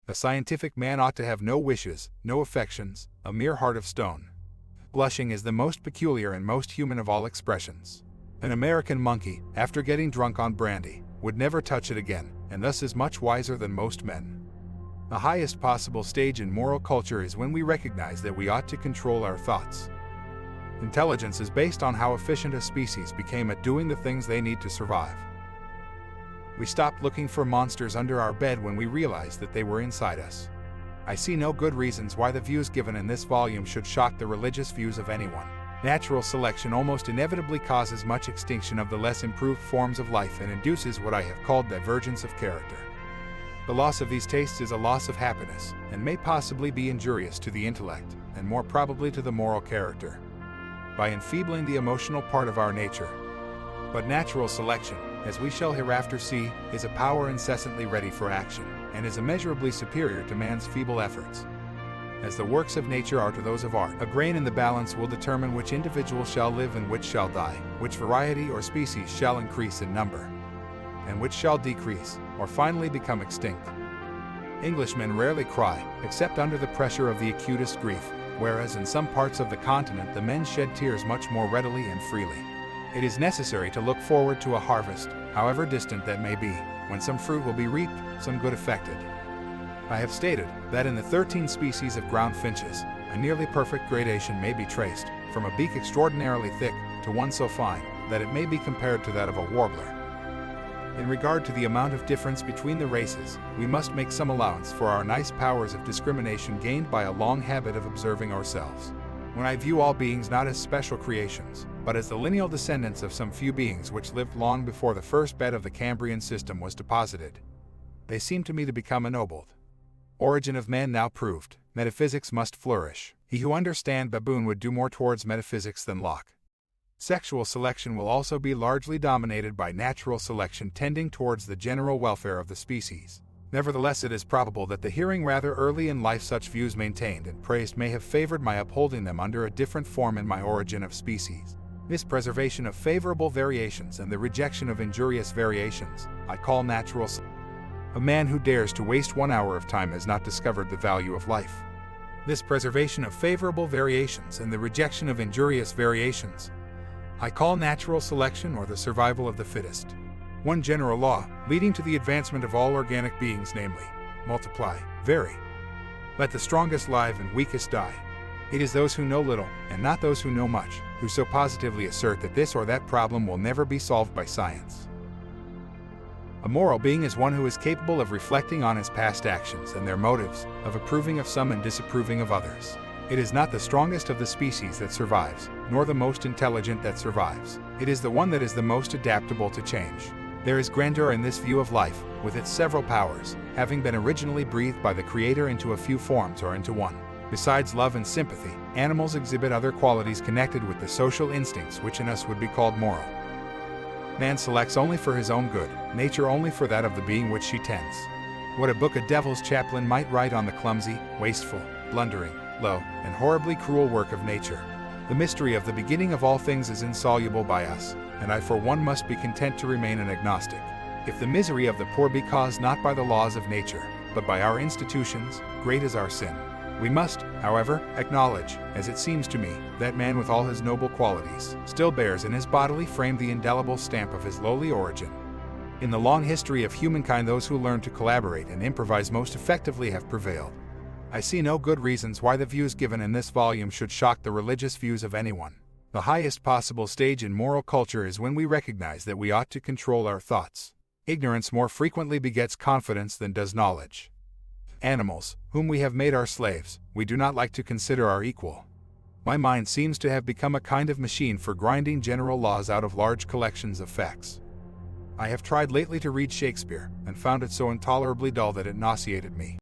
A scientific man ought to have no wishes, no affections, a mere heart of stone. Blushing is the most peculiar and most human of all expressions. An American monkey, after getting drunk on brandy, would never touch it again, and thus is much wiser than most men. The highest possible stage in moral culture is when we recognize that we ought to control our thoughts. Intelligence is based on how efficient a species became at doing the things they need to survive. We stopped looking for monsters under our bed when we realized that they were inside us. I see no good reasons why the views given in this volume should shock the religious views of anyone. Natural selection almost inevitably causes much extinction of the less improved forms of life and induces what I have called divergence of character. The loss of these tastes is a loss of happiness, and may possibly be injurious to the intellect, and more probably to the moral character, by enfeebling the emotional part of our nature. But natural selection, as we shall hereafter see, is a power incessantly ready for action, and is immeasurably superior to man's feeble efforts. As the works of nature are to those of art, a grain in the balance will determine which individual shall live and which shall die, which variety or species shall increase in number, and which shall decrease, or finally become extinct. Englishmen rarely cry, except under the pressure of the acutest grief, whereas in some parts of the continent the men shed tears much more readily and freely. It is necessary to look forward to a harvest, however distant that may be, when some fruit will be reaped, some good effected. I have stated that in the 13 species of ground finches, a nearly perfect gradation may be traced, from a beak extraordinarily thick to one so fine that it may be compared to that of a warbler. In regard to the amount of difference between the races, we must make some allowance for our nice powers of discrimination gained by a long habit of observing ourselves. When I view all beings not as special creations, but as the lineal descendants of some few beings which lived long before the first bed of the Cambrian system was deposited, they seem to me to become ennobled. Origin of man now proved, metaphysics must flourish. He who understands Baboon would do more towards metaphysics than Locke. Sexual selection will also be largely dominated by natural selection tending towards the general welfare of the species. Nevertheless, it is probable that the hearing rather early in life such views maintained and praised may have favored my upholding them under a different form in my Origin of Species. This preservation of favorable variations and the rejection of injurious variations, I call natural selection. A man who dares to waste 1 hour of time has not discovered the value of life. This preservation of favorable variations and the rejection of injurious variations, I call natural selection or the survival of the fittest. One general law, leading to the advancement of all organic beings, namely, multiply, vary. Let the strongest live and weakest die. It is those who know little, and not those who know much, who so positively assert that this or that problem will never be solved by science. A moral being is one who is capable of reflecting on his past actions and their motives, of approving of some and disapproving of others. It is not the strongest of the species that survives, nor the most intelligent that survives. It is the one that is the most adaptable to change. There is grandeur in this view of life, with its several powers, having been originally breathed by the Creator into a few forms or into one. Besides love and sympathy, animals exhibit other qualities connected with the social instincts which in us would be called moral. Man selects only for his own good, nature only for that of the being which she tends. What a book a devil's chaplain might write on the clumsy, wasteful, blundering, low, and horribly cruel work of nature. The mystery of the beginning of all things is insoluble by us, and I for one must be content to remain an agnostic. If the misery of the poor be caused not by the laws of nature, but by our institutions, great is our sin. We must, however, acknowledge, as it seems to me, that man with all his noble qualities still bears in his bodily frame the indelible stamp of his lowly origin. In the long history of humankind, those who learn to collaborate and improvise most effectively have prevailed. I see no good reasons why the views given in this volume should shock the religious views of anyone. The highest possible stage in moral culture is when we recognize that we ought to control our thoughts. Ignorance more frequently begets confidence than does knowledge. Animals, whom we have made our slaves, we do not like to consider our equal. My mind seems to have become a kind of machine for grinding general laws out of large collections of facts. I have tried lately to read Shakespeare, and found it so intolerably dull that it nauseated me.